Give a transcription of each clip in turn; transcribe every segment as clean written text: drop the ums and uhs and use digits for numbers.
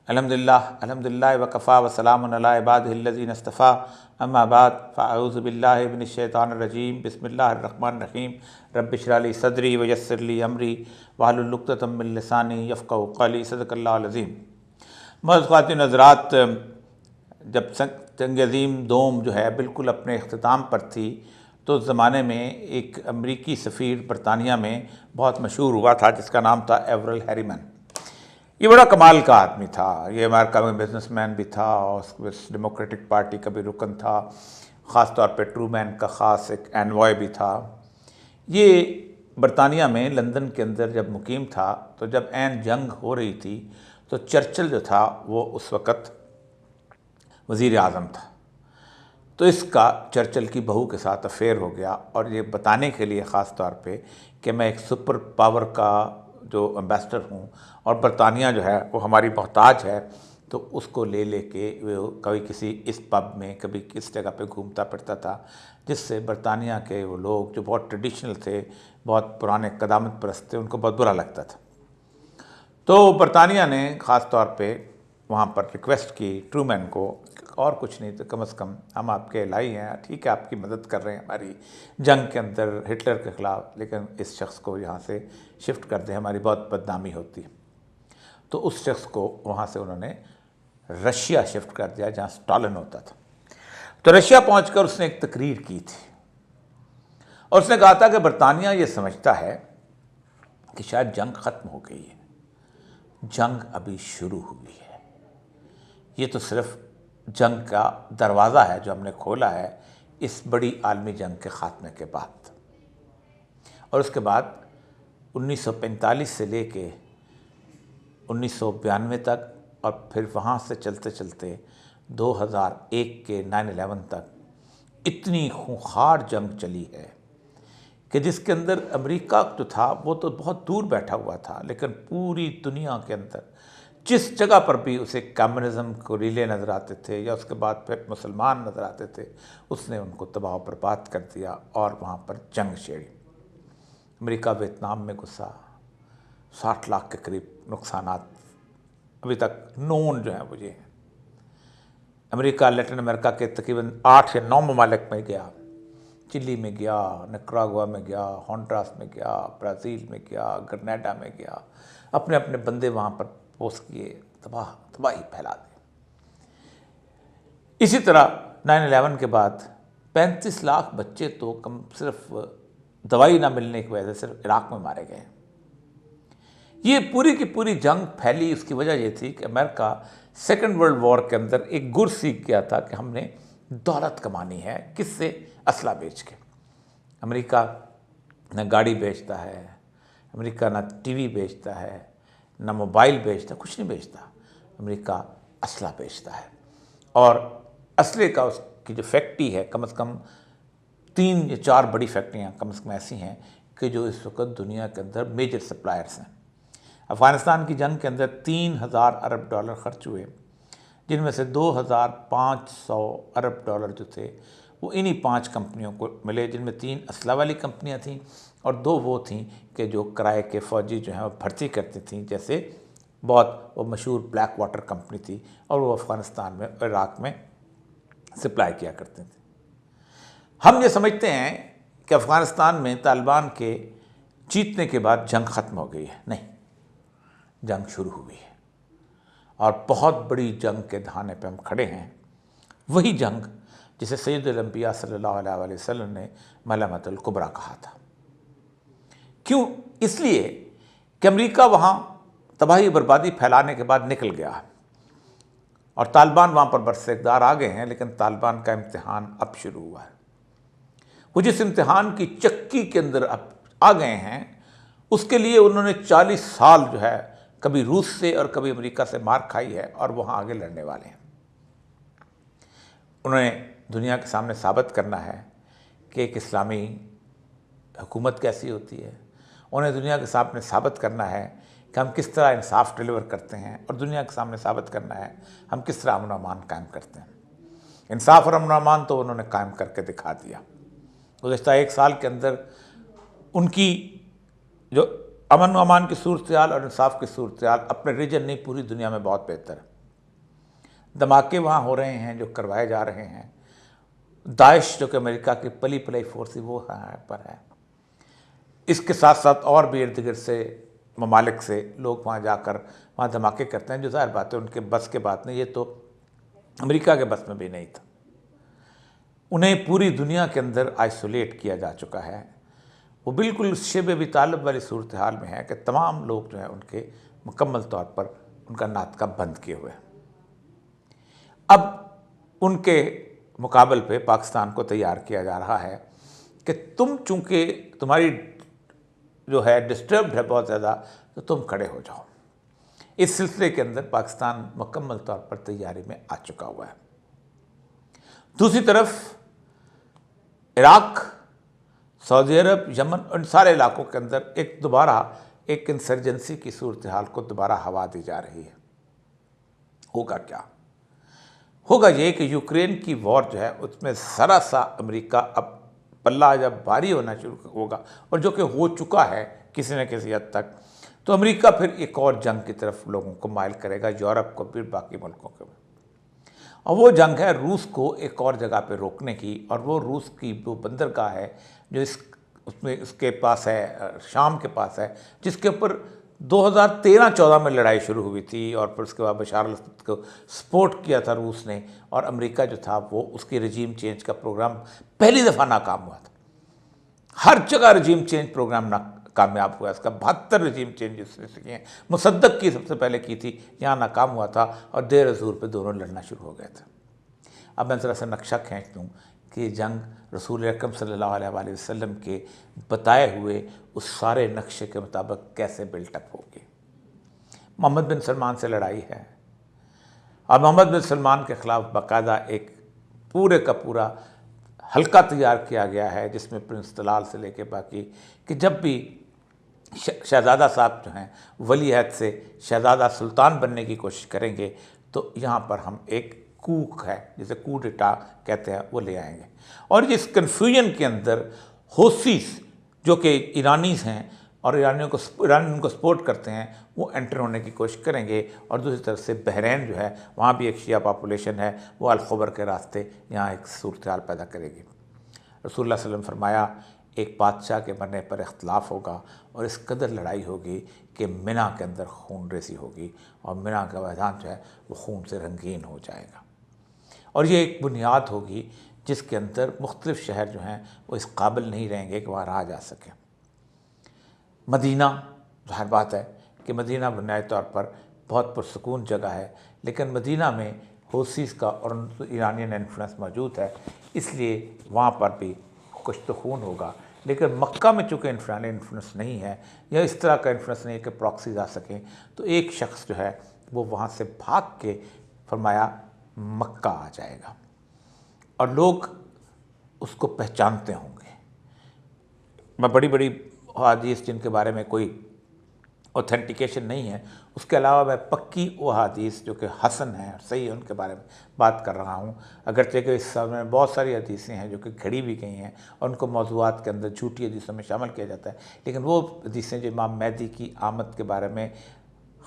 अल्हम्दुलिल्लाह वकफ़ा वसलामुन अला इबादिहिल्लज़ीना इस्तफ़ा अम्मा बाद फ़अऊज़ु बिल्लाहि मिनश शैतानिर रजीम बिस्मिल्लाहिर रहमानिर रहीम रब्बि इश्रह ली सदरी वयस्सिर ली अमरी वहलुल उक़दतम मिन लिसानी यफ़क़हू क़ौली सदक़ल्लाहुल अज़ीम। मुअज़्ज़िज़ ख़वातीन हज़रात, जब जंग अज़ीम दोम जो है बिल्कुल अपने इख्तिताम पर थी तो उस ज़माने में एक अमरीकी सफ़ीर बरतानिया में बहुत मशहूर हुआ था जिसका नाम था एवरल हैरीमैन। ये बड़ा कमाल का आदमी था। ये अमेरिका में बिजनेसमैन भी था और डेमोक्रेटिक पार्टी का भी रुकन था। ख़ास तौर पे ट्रूमैन का ख़ास एक एनवॉय भी था। ये बरतानिया में लंदन के अंदर जब मुकीम था तो जब ऐन जंग हो रही थी तो चर्चिल जो था वो उस वक़्त वज़ीर आज़म था। तो इसका चर्चिल की बहू के साथ अफेयर हो गया और ये बताने के लिए ख़ास तौर पे कि मैं एक सुपर पावर का जो एम्बेसडर हूँ और बरतानिया जो है वो हमारी मोहताज है, तो उसको ले लेके वो कभी किसी इस पब में कभी किस जगह पे घूमता फिरता था, जिससे बरतानिया के वो लोग जो बहुत ट्रेडिशनल थे, बहुत पुराने क़दामत परस्त थे, उनको बहुत बुरा लगता था। तो बरतानिया ने ख़ास तौर पे वहाँ पर रिक्वेस्ट की ट्रूमैन को, और कुछ नहीं तो कम से कम हम आपके इलाही हैं, ठीक है आपकी मदद कर रहे हैं हमारी जंग के अंदर हिटलर के ख़िलाफ़, लेकिन इस शख्स को यहाँ से शिफ्ट कर दें, हमारी बहुत बदनामी होती है। तो उस शख्स को वहाँ से उन्होंने रशिया शिफ्ट कर दिया जहाँ स्टालिन होता था। तो रशिया पहुँचकर उसने एक तकरीर की थी और उसने कहा था कि बरतानिया ये समझता है कि शायद जंग ख़त्म हो गई है, जंग अभी शुरू हुई है। ये तो सिर्फ जंग का दरवाज़ा है जो हमने खोला है इस बड़ी आलमी जंग के ख़ात्मे के बाद। और उसके बाद 1945 से लेके 1992 तक और फिर वहाँ से चलते चलते 2001 के 9/11 तक इतनी खूंखार जंग चली है कि जिसके अंदर अमेरिका जो था वो तो बहुत दूर बैठा हुआ था, लेकिन पूरी दुनिया के अंदर जिस जगह पर भी उसे कम्युनिज़्म को रिले नज़र आते थे या उसके बाद फिर मुसलमान नज़र आते थे, उसने उनको तबाह बर्बाद कर दिया और वहाँ पर जंग छेड़ी। अमेरिका वियतनाम में घुसा, 60 लाख के करीब नुकसानात अभी तक नोन जो है मुझे। अमेरिका लैटिन अमेरिका के तकरीबन 8 या 9 ममालिक में गया, चिली में गया, निकरागुआ में गया, होंडुरास में गया, ब्राज़ील में गया, ग्रेनेडा में गया, अपने अपने बंदे वहाँ पर पोस्ट किए, तबाही फैला दी। इसी तरह 9/11 के बाद 35 लाख बच्चे तो कम सिर्फ दवाई ना मिलने की वजह से सिर्फ इराक़ में मारे गए। ये पूरी की पूरी जंग फैली, उसकी वजह ये थी कि अमेरिका सेकेंड वर्ल्ड वॉर के अंदर एक गुर सीख गया था कि हमने दौलत कमानी है, किससे? असला बेच के। अमेरिका न गाड़ी बेचता है, अमेरिका न टीवी बेचता है, न मोबाइल बेचता, कुछ नहीं बेचता। अमेरिका असला बेचता है और असले का उसकी जो फैक्ट्री है, कम से कम 3 या 4 बड़ी फैक्ट्रियाँ कम से कम ऐसी हैं कि जो इस वक्त दुनिया के अंदर मेजर सप्लायर्स हैं। अफ़गानिस्तान की जंग के अंदर 3000 अरब डॉलर खर्च हुए, जिनमें से 2500 अरब डॉलर जो थे वो इन्हीं 5 कंपनियों को मिले, जिनमें 3 असला वाली कंपनियां थीं और 2 वो थीं कि जो किराए के फ़ौजी जो हैं वो भर्ती करती थीं, जैसे बहुत वो मशहूर ब्लैक वाटर कंपनी थी और वो अफ़गानिस्तान में, इराक़ में सप्लाई किया करते थे। हम ये समझते हैं कि अफ़गानिस्तान में तालिबान के जीतने के बाद जंग ख़त्म हो गई है। नहीं, जंग शुरू हुई है और बहुत बड़ी जंग के दहाने पे हम खड़े हैं। वही जंग जिसे सैयदुल अंबिया सल्लल्लाहु अलैहि वसल्लम ने मलहमतुल कुबरा कहा था। क्यों? इसलिए कि अमेरिका वहाँ तबाही बर्बादी फैलाने के बाद निकल गया है और तालिबान वहाँ पर बरसेकदार आ गए हैं, लेकिन तालिबान का इम्तिहान अब शुरू हुआ है। वो जिस इम्तिहान की चक्की के अंदर अब आ गए हैं, उसके लिए उन्होंने 40 साल जो है कभी रूस से और कभी अमेरिका से मार खाई है और वहाँ आगे लड़ने वाले हैं। उन्हें दुनिया के सामने साबित करना है कि एक इस्लामी हुकूमत कैसी होती है। उन्हें दुनिया के सामने साबित करना है कि हम किस तरह इंसाफ डिलीवर करते हैं और दुनिया के सामने साबित करना है हम किस तरह अमन अमान कायम करते हैं। इंसाफ और अमन अमान तो उन्होंने कायम करके दिखा दिया। गुज़श्ता 1 साल के अंदर उनकी जो अमन अमान की सूरत हाल और इंसाफ की सूरत हाल अपने रीजन नहीं पूरी दुनिया में बहुत बेहतर है। धमाके वहाँ हो रहे हैं जो करवाए जा रहे हैं। दाइश जो कि अमेरिका की पली पलाई फोर्स थी वो यहाँ पर है। इसके साथ साथ और भी इर्द गिर्द से ममालिक से लोग वहाँ जाकर वहाँ धमाके करते हैं, जो ज़ाहिर बात है उनके बस के बात नहीं, ये तो अमेरिका के बस में भी नहीं था। उन्हें पूरी दुनिया के अंदर आइसोलेट किया जा चुका है। वो बिल्कुल शिब अबी तालिब वाली सूरत हाल में है कि तमाम लोग जो हैं उनके मुकम्मल तौर पर उनका नातका बंद किए हुए हैं। अब उनके मुकाबले पे पाकिस्तान को तैयार किया जा रहा है कि तुम चूँकि तुम्हारी जो है डिस्टर्ब्ड है बहुत ज़्यादा, तो तुम खड़े हो जाओ। इस सिलसिले के अंदर पाकिस्तान मुकम्मल तौर पर तैयारी में आ चुका हुआ है। दूसरी तरफ इराक, सऊदी अरब, यमन, उन सारे इलाकों के अंदर एक इंसर्जेंसी की सूरत हाल को दोबारा हवा दी जा रही है। होगा क्या? होगा ये कि यूक्रेन की वॉर जो है उसमें ज़रा सा अमेरिका अब पल्ला जब भारी होना शुरू होगा, और जो कि हो चुका है किसी न किसी हद तक, तो अमेरिका फिर एक और जंग की तरफ लोगों को माइल करेगा, यूरोप को, फिर बाकी मुल्कों को। और वो जंग है रूस को एक और जगह पे रोकने की, और वो रूस की वो बंदरगाह है जो उसमें उसके पास है, शाम के पास है, जिसके ऊपर 2013-14 में लड़ाई शुरू हुई थी, और फिर उसके बाद बशार अल-असद को सपोर्ट किया था रूस ने, और अमेरिका जो था वो उसकी रजीम चेंज का प्रोग्राम पहली दफ़ा नाकाम हुआ था। हर जगह रजीम चेंज प्रोग्राम कामयाब हुआ। इसका 72 रजीम चेंज इसने किए हैं। मुसद्दक की सबसे पहले की थी, यहाँ नाकाम हुआ था, और देर ज़ूर पे दोनों लड़ना शुरू हो गए थे। अब मैं ज़रा सा नक्शा खींच दूँ कि जंग रसूल अकरम सल्लल्लाहु अलैहि वसल्लम के बताए हुए उस सारे नक्शे के मुताबिक कैसे बिल्टअप होगी। मोहम्मद बिन सलमान से लड़ाई है, और मोहम्मद बिन सलमान के ख़िलाफ़ बाकायदा एक पूरे का पूरा हल्का तैयार किया गया है, जिसमें प्रिंस तलाल से लेके बाकी कि जब भी शहज़ादा साहब जो हैं वली अहद से शहज़ादा सुल्तान बनने की कोशिश करेंगे, तो यहाँ पर हम एक कूक है जिसे कू डेटा कहते हैं वो ले आएंगे। और इस कन्फ्यूजन के अंदर होसीस जो कि ईरानीज़ हैं और ईरानी उनको सपोर्ट करते हैं, वो एंटर होने की कोशिश करेंगे। और दूसरी तरफ से बहरीन जो है वहाँ भी एक शिया पॉपुलेशन है, वो अल-खबर के रास्ते यहाँ एक सूरत हाल पैदा करेगी। रसूलुल्लाह सल्लल्लाहु अलैहि वसल्लम फरमाया, एक बादशाह के मरने पर इख्तलाफ होगा और इस कदर लड़ाई होगी कि मिना के अंदर खून रेसी होगी, और मिना का मैदान जो है वो खून से रंगीन हो जाएगा। और ये एक बुनियाद होगी जिसके अंदर मुख्तलिफ शहर जो हैं वो इस काबिल नहीं रहेंगे कि वहाँ रहा जा सके। मदीना, ज़ाहिर बात है कि मदीना बुनियादी तौर पर बहुत पुरसकून जगह है, लेकिन मदीना में होसीस का और ईरानियन इन्फ्लुएंस मौजूद है, इसलिए वहाँ पर भी कुछ तो खून होगा। लेकिन मक्का में चूँकि ईरानी इन्फ्लुएंस नहीं है, या इस तरह का इन्फ्लुएंस नहीं है कि प्रॉक्सीज आ सकें, तो एक शख्स जो है वो वहाँ से भाग के फरमाया मक्का आ जाएगा, और लोग उसको पहचानते होंगे। मैं बड़ी बड़ी हदीस जिनके बारे में कोई ऑथेंटिकेशन नहीं है, उसके अलावा मैं पक्की वो हदीस जो कि हसन है और सही है उनके बारे में बात कर रहा हूँ। अगरचे कि इस समय में बहुत सारी हदीसें हैं जो कि घड़ी भी गई हैं और उनको मौज़ूआत के अंदर झूठी हदीसों में शामिल किया जाता है, लेकिन वो हदीसें जो इमाम मेहदी की आमद के बारे में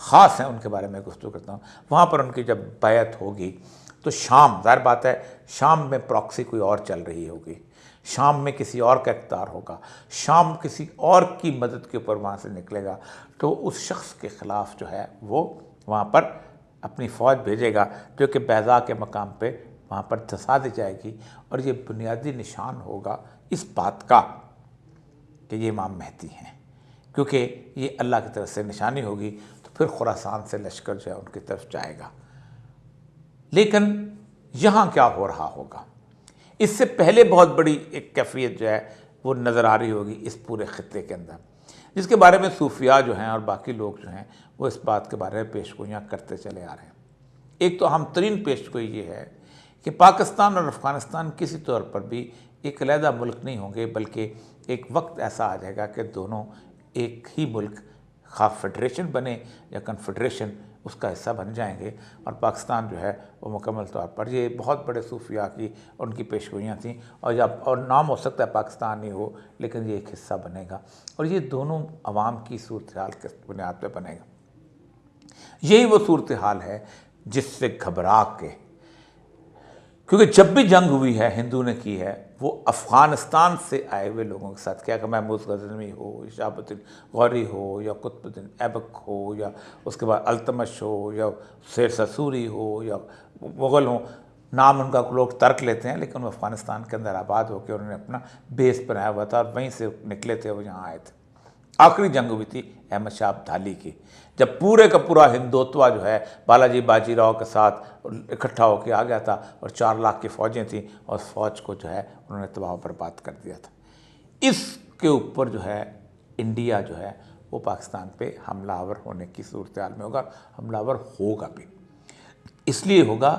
ख़ास हैं उनके बारे में गुफ्तगू करता हूँ। वहाँ पर उनकी जब बैत होगी तो शाम, ज़ाहिर बात है शाम में प्रॉक्सी कोई और चल रही होगी, शाम में किसी और का इक़्तिदार होगा, शाम किसी और की मदद के ऊपर वहाँ से निकलेगा, तो उस शख्स के ख़िलाफ़ जो है वो वहाँ पर अपनी फ़ौज भेजेगा जो कि बैज़ा के मकाम पे वहाँ पर धंसा दी जाएगी। और ये बुनियादी निशान होगा इस बात का कि ये इमाम मेहदी हैं, क्योंकि ये अल्लाह की तरफ से निशानी होगी। तो फिर खुरासान से लश्कर जो है उनकी तरफ जाएगा। लेकिन यहाँ क्या हो रहा होगा, इससे पहले बहुत बड़ी एक कैफियत जो है वो नज़र आ रही होगी इस पूरे ख़ित्ते के अंदर, जिसके बारे में सूफिया जो हैं और बाकी लोग जो हैं वो इस बात के बारे में पेशगोइयाँ करते चले आ रहे हैं। एक तो अहम तरीन पेशगोई ये है कि पाकिस्तान और अफ़गानिस्तान किसी तौर पर भी एक अलहदा मुल्क नहीं होंगे, बल्कि एक वक्त ऐसा आ जाएगा कि दोनों एक ही मुल्क, खा फेडरेशन बने या कन्फेडरेशन, उसका हिस्सा बन जाएंगे। और पाकिस्तान जो है वो मुकम्मल तौर पर, ये बहुत बड़े सूफिया की उनकी पेशगोइयाँ थी, और नाम हो सकता है पाकिस्तान ही हो, लेकिन ये एक हिस्सा बनेगा और ये दोनों अवाम की सूरत हाल के बुनियाद पर बनेगा। यही वो सूरत हाल है जिससे घबरा के क्योंकि जब भी जंग हुई है हिंदू ने की है वो अफ़गानिस्तान से आए हुए लोगों के साथ, क्या कि महमूद गज़नवी हो, शहाबुद्दीन गौरी हो, या कुतुबुद्दीन ऐबक हो, या उसके बाद अल्तमश हो, या शेर ससूरी हो, या मुग़ल हो, नाम उनका लोग तर्क लेते हैं, लेकिन वो अफ़गानिस्तान के अंदर आबाद होकर उन्होंने अपना बेस बनाया हुआ था और वहीं से निकले थे, वो यहाँ आए थे। आखिरी जंग हुई थी अहमद शाह अब्दाली की, जब पूरे का पूरा हिंदुत्व जो है बालाजी बाजीराव के साथ इकट्ठा होकर आ गया था और 4 लाख की फ़ौजें थीं और फ़ौज को जो है उन्होंने तबाह बर्बाद कर दिया था। इसके ऊपर जो है इंडिया जो है वो पाकिस्तान पे हमलावर होने की सूरत हाल में होगा, हमलावर होगा भी। इसलिए होगा,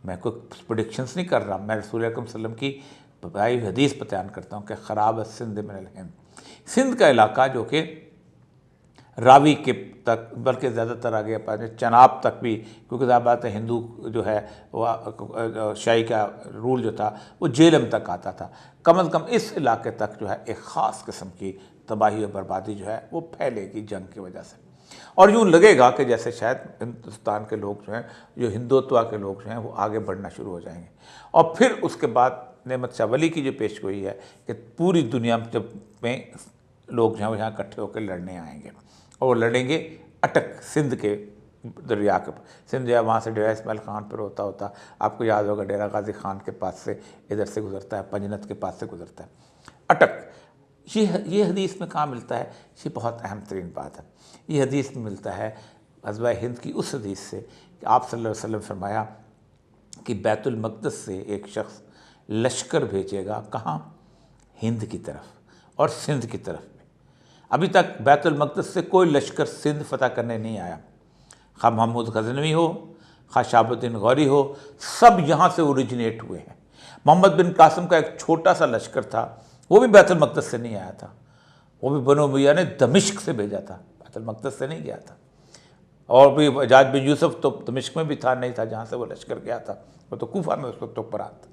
मैं कोई प्रेडिक्शंस नहीं कर रहा, मैं रसूल अकरम सल्लल्लाहु अलैहि वसल्लम की बताई हदीस बयान करता हूँ कि ख़राब सिंध मिनल हिंद, सिंध का इलाका जो कि रावी के तक, बल्कि ज़्यादातर आगे पास चनाब तक भी, क्योंकि ज़्यादा बात है हिंदू जो है वह शाही का रूल जो था वो जेलम तक आता था। कम अज़ कम इस इलाके तक जो है एक ख़ास किस्म की तबाही और बर्बादी जो है वो फैलेगी जंग की वजह से। और यूँ लगेगा कि जैसे शायद हिंदुस्तान के लोग जो हैं, जो हिंदुत्व के लोग जो हैं, वो आगे बढ़ना शुरू हो जाएंगे। और फिर उसके बाद नेमत शाह वली की जो पेशगोई है कि पूरी दुनिया में लोग जो हैं वो यहाँ इकट्ठे होकर लड़ने आएंगे और वो लड़ेंगे अटक सिंध के दरिया के, सिंध जो है वहाँ से डेरा इस्माइल खान पर होता होता, आपको याद होगा डेरा गाजी खान के पास से इधर से गुजरता है, पंजनत के पास से गुजरता है अटक। ये हदीस में कहाँ मिलता है? ये बहुत अहम तरीन बात है। ये हदीस में मिलता है ग़ज़वा हिंद की उस हदीस से कि आप सल्लल्लाहु अलैहि वसल्लम फरमाया कि बैतुल मक़दस से एक शख्स लश्कर भेजेगा, कहाँ? हिंद की तरफ और सिंध की तरफ में। अभी तक बैतुल मक़दस से कोई लश्कर सिंध फ़तह करने नहीं आया, खा महमूद गज़नवी हो, खा शहाबुद्दीन गौरी हो, सब यहाँ से ओरिजिनेट हुए हैं। मोहम्मद बिन कासिम का एक छोटा सा लश्कर था, वो भी बैतुल मक़दस से नहीं आया था, वो भी बनो उमैया ने दमिश्क से भेजा था, बैतुल मक़दस से नहीं गया था। और भी हज्जाज बिन यूसुफ तो दमिश्क में भी था, नहीं था जहाँ से वो लश्कर गया था, वो तो कूफा में उस वक्त ऊपर आता।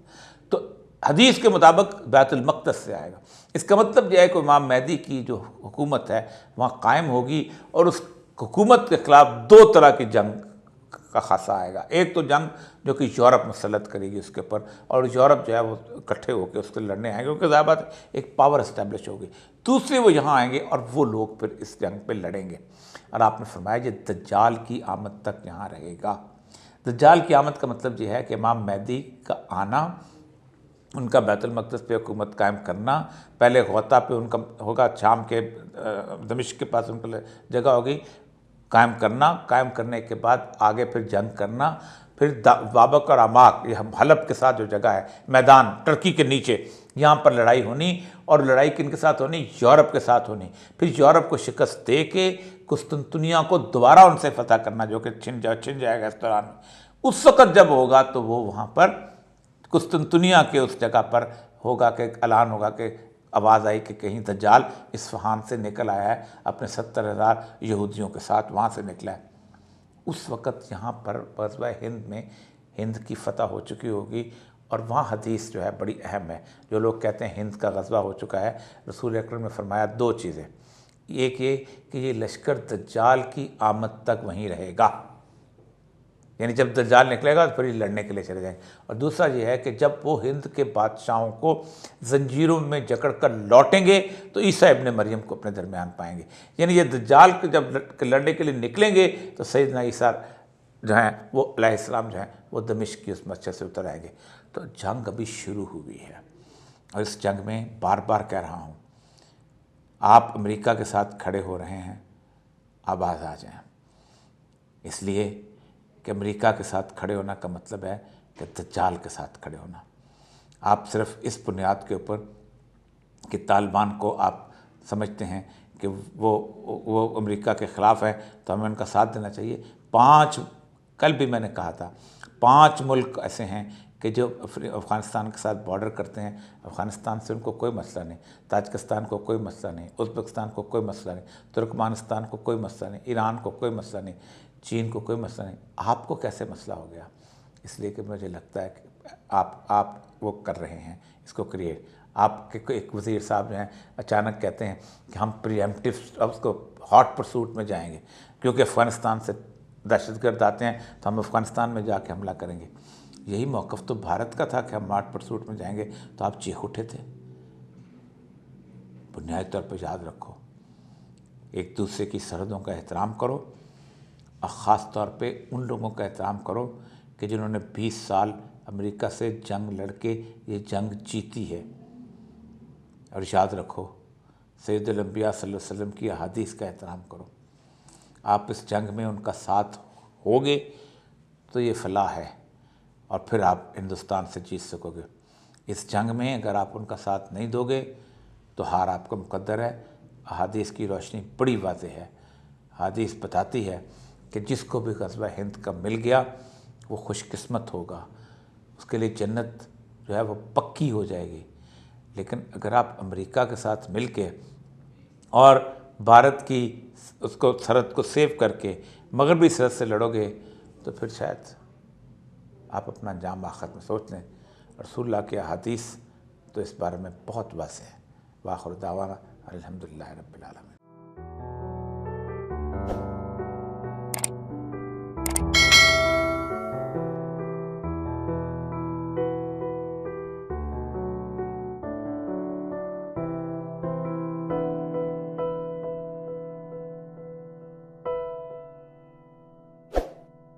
तो हदीस के मुताबिक बैतुल मक़दस से आएगा। इसका मतलब यह है कि इमाम मेहदी की जो हुकूमत है वहाँ कायम होगी और उस हुकूमत के ख़िलाफ़ 2 तरह की जंग का खासा आएगा। एक तो जंग जो कि यूरोप मुसल्लत करेगी उसके ऊपर, और यूरोप जो है वो इकट्ठे होकर उसके लड़ने आएंगे, क्योंकि ज़ाहिर बात है एक पावर इस्टेब्लिश होगी। दूसरे वो यहाँ आएंगे और वो लोग फिर इस जंग पे लड़ेंगे। और आपने फरमाया ये दज्जाल की आमद तक यहाँ रहेगा। दज्जाल की आमद का मतलब ये है कि इमाम मेहदी का आना, उनका बैतुल मक़दस पे हुकूमत कायम करना, पहले गौता पे उनका होगा, शाम के दमिश्क के पास उनका जगह होगी, कायम करना, कायम करने के बाद आगे फिर जंग करना, फिर बाबक और अमाक, ये हलब के साथ जो जगह है मैदान टर्की के नीचे, यहाँ पर लड़ाई होनी, और लड़ाई किन के साथ होनी? यूरोप के साथ होनी। फिर यूरोप को शिकस्त दे के कुस्तुनतुनिया को दोबारा उनसे फतह करना, जो कि छिन जाएगा इस दौरान। उस वक़्त जब होगा तो वो वहाँ पर कुस्तुनतुनिया के उस जगह पर होगा कि ऐलान होगा कि आवाज़ आई कि कहीं दज्जाल इस्फहान से निकल आया है, अपने 70,000 यहूदियों के साथ वहाँ से निकला है। उस वक़्त यहाँ पर ग़ज़वा हिंद में हिंद की फ़तह हो चुकी होगी। और वहाँ हदीस जो है बड़ी अहम है, जो लोग कहते हैं हिंद का ग़ज़वा हो चुका है, रसूल अकरम ने फरमाया 2 चीज़ें। एक ये कि ये लश्कर दज्जाल की आमद तक वहीं रहेगा, यानी जब दज्जाल निकलेगा तो फिर ये लड़ने के लिए चले जाएंगे। और दूसरा ये है कि जब वो हिंद के बादशाहों को जंजीरों में जकड़ कर लौटेंगे तो ईसा इब्न मरियम को अपने दरमियान पाएंगे। यानी ये दज्जाल के जब लड़ने के लिए निकलेंगे तो सैयदना ईसा जो हैं वो अलैहिस्सलाम जो हैं वो दमिश्क की उस मस्जिद से उतर आएंगे। तो जंग अभी शुरू हुई है और इस जंग में बार बार कह रहा हूँ, आप अमेरिका के साथ खड़े हो रहे हैं, आवाज़ आ जाएं। इसलिए कि अमेरिका के साथ खड़े होना का मतलब है कि दज्जाल के साथ खड़े होना। आप सिर्फ इस बुनियाद के ऊपर कि तालिबान को आप समझते हैं कि वो अमेरिका के ख़िलाफ़ है तो हमें उनका साथ देना चाहिए। 5, कल भी मैंने कहा था, 5 मुल्क ऐसे हैं कि जो अफ़गानिस्तान के साथ बॉर्डर करते हैं। अफ़गानिस्तान से उनको कोई मसला नहीं, ताजिकिस्तान को कोई मसला नहीं, उज़्बेकिस्तान को कोई मसला नहीं, तुर्कमानिस्तान को कोई मसला नहीं, ईरान को कोई मसला नहीं, चीन को कोई मसला नहीं। आपको कैसे मसला हो गया? इसलिए कि मुझे लगता है कि आप वो कर रहे हैं इसको क्रिएट। आपके एक वज़ीर साहब जो हैं अचानक कहते हैं कि हम प्रीएम्प्टिव उसको हॉट परसूट में जाएंगे, क्योंकि अफ़गानिस्तान से दहशतगर्द आते हैं तो हम अफ़गानिस्तान में जाके हमला करेंगे। यही मौक़िफ़ तो भारत का था कि हम मार्च परसूट में जाएंगे, तो आप चीख उठे थे। बुनियादी तौर पर याद रखो, एक दूसरे की सरहदों का एहतराम करो और ख़ास तौर पे उन लोगों का एहतराम करो कि जिन्होंने 20 साल अमेरिका से जंग लड़के ये जंग जीती है। और याद रखो, सैयदुल अंबिया सल्लल्लाहु अलैहि वसल्लम की अहादीस का एहतराम करो। आप इस जंग में उनका साथ होगे तो ये फ़लाह है और फिर आप हिंदुस्तान से जीत सकोगे। इस जंग में अगर आप उनका साथ नहीं दोगे तो हार आपका मुकद्दर है। अहादीस की रोशनी बड़ी वाज़ेह है। अहादीस बताती है कि जिसको भी ग़ज़वा हिंद का मिल गया वो खुशकिस्मत होगा, उसके लिए जन्नत जो है वो पक्की हो जाएगी। लेकिन अगर आप अमेरिका के साथ मिल के और भारत की उसको सरहद को सेव करके मगरबी सरहद से लड़ोगे तो फिर शायद आप अपना अंजाम आखिरत में सोच लें। रसूलुल्लाह के अहादीस तो इस बारे में बहुत वाज़ेह है। वाखिर दावाना अल्हम्दुलिल्लाहि रब्बिल आलमीन।